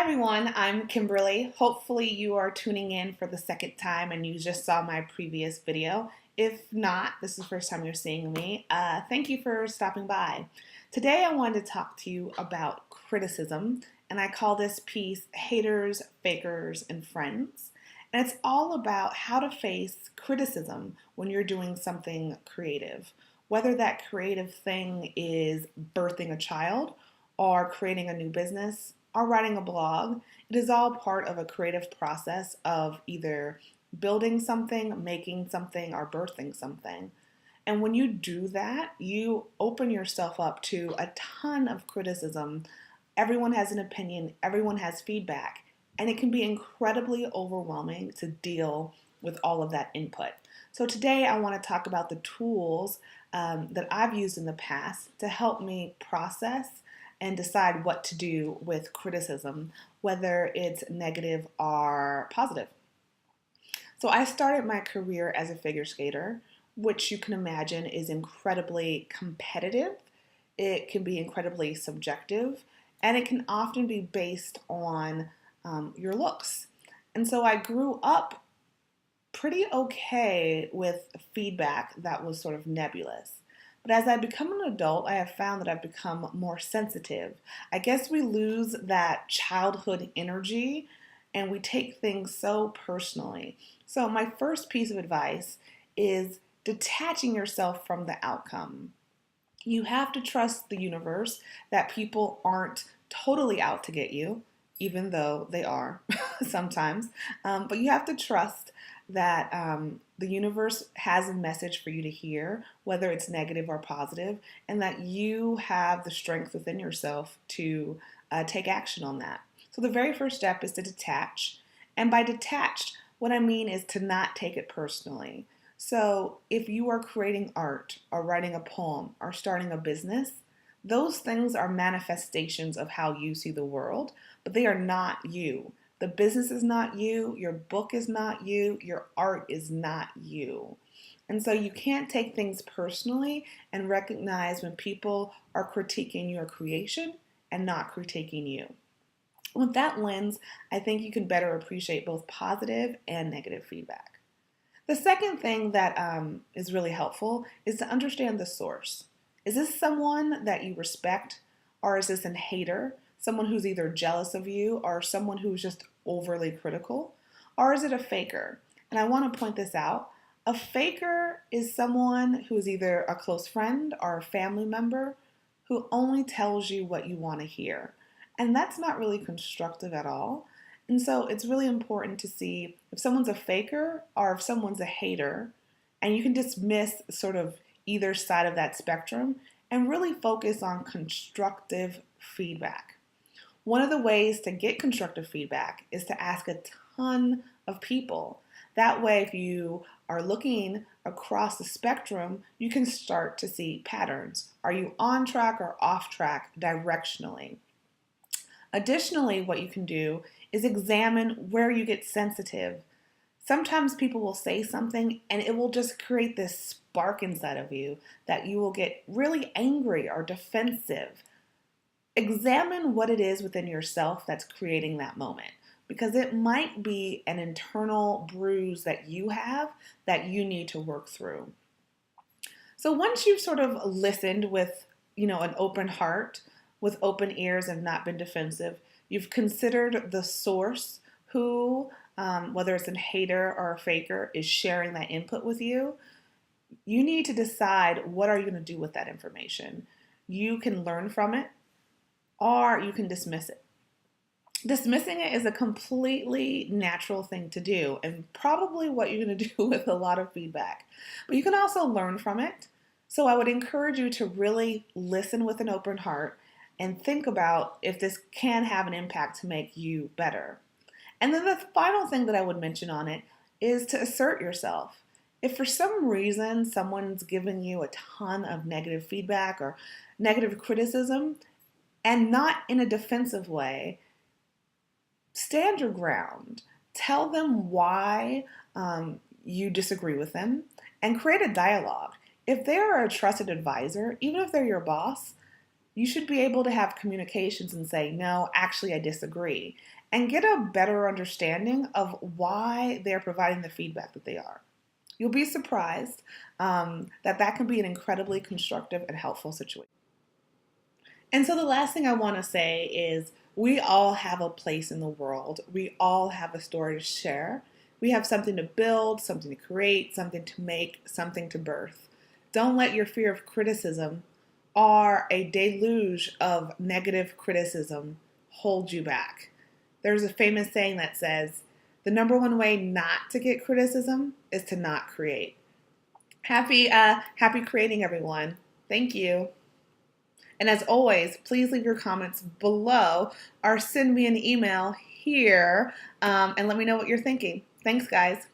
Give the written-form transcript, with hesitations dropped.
Everyone, I'm Kimberly. Hopefully you are tuning in for the second time and you just saw my previous video. If not, this is the first time you're seeing me. Thank you for stopping by. Today I wanted to talk to you about criticism, and I call this piece Haters, Fakers, and Friends. And it's all about how to face criticism when you're doing something creative. Whether that creative thing is birthing a child or creating a new business or writing a blog, it is all part of a creative process of either building something, making something, or birthing something. And when you do that, you open yourself up to a ton of criticism. Everyone has an opinion, everyone has feedback, and it can be incredibly overwhelming to deal with all of that input. So today I want to talk about the tools that I've used in the past to help me process and decide what to do with criticism, whether it's negative or positive. So I started my career as a figure skater, which you can imagine is incredibly competitive. It can be incredibly subjective, and it can often be based on your looks. And so I grew up pretty okay with feedback that was sort of nebulous. But as I become an adult, I have found that I've become more sensitive. I guess we lose that childhood energy and we take things so personally. So my first piece of advice is detaching yourself from the outcome. You have to trust the universe that people aren't totally out to get you, even though they are sometimes. But you have to trust that the universe has a message for you to hear, whether it's negative or positive, and that you have the strength within yourself to take action on that. So the very first step is to detach. And by detached, what I mean is to not take it personally. So if you are creating art or writing a poem or starting a business, those things are manifestations of how you see the world, but they are not you. The business is not you, your book is not you, your art is not you. And so you can't take things personally and recognize when people are critiquing your creation and not critiquing you. With that lens, I think you can better appreciate both positive and negative feedback. The second thing that is really helpful is to understand the source. Is this someone that you respect, or is this a hater? Someone who's either jealous of you or someone who's just overly critical? Or is it a faker? And I want to point this out. A faker is someone who's either a close friend or a family member who only tells you what you want to hear. And that's not really constructive at all. And so it's really important to see if someone's a faker or if someone's a hater, and you can dismiss sort of either side of that spectrum and really focus on constructive feedback. One of the ways to get constructive feedback is to ask a ton of people. That way, if you are looking across the spectrum, you can start to see patterns. Are you on track or off track directionally? Additionally, what you can do is examine where you get sensitive. Sometimes people will say something and it will just create this spark inside of you that you will get really angry or defensive. Examine what it is within yourself that's creating that moment, because it might be an internal bruise that you have that you need to work through. So once you've sort of listened with, an open heart, with open ears and not been defensive, you've considered the source who, whether it's a hater or a faker, is sharing that input with you. You need to decide what are you going to do with that information. You can learn from it, or you can dismiss it. Dismissing it is a completely natural thing to do and probably what you're going to do with a lot of feedback. But you can also learn from it. So I would encourage you to really listen with an open heart and think about if this can have an impact to make you better. And then the final thing that I would mention on it is to assert yourself. If for some reason someone's given you a ton of negative feedback or negative criticism, and not in a defensive way, stand your ground. Tell them why you disagree with them and create a dialogue. If they're a trusted advisor, even if they're your boss, You should be able to have communications and say, no, actually, I disagree, and get a better understanding of why they're providing the feedback that they are. You'll be surprised that can be an incredibly constructive and helpful situation. And so the last thing I want to say is we all have a place in the world. We all have a story to share. We have something to build, something to create, something to make, something to birth. Don't let your fear of criticism or a deluge of negative criticism hold you back. There's a famous saying that says, the number one way not to get criticism is to not create. Happy creating, everyone. Thank you. And as always, please leave your comments below or send me an email here and let me know what you're thinking. Thanks, guys.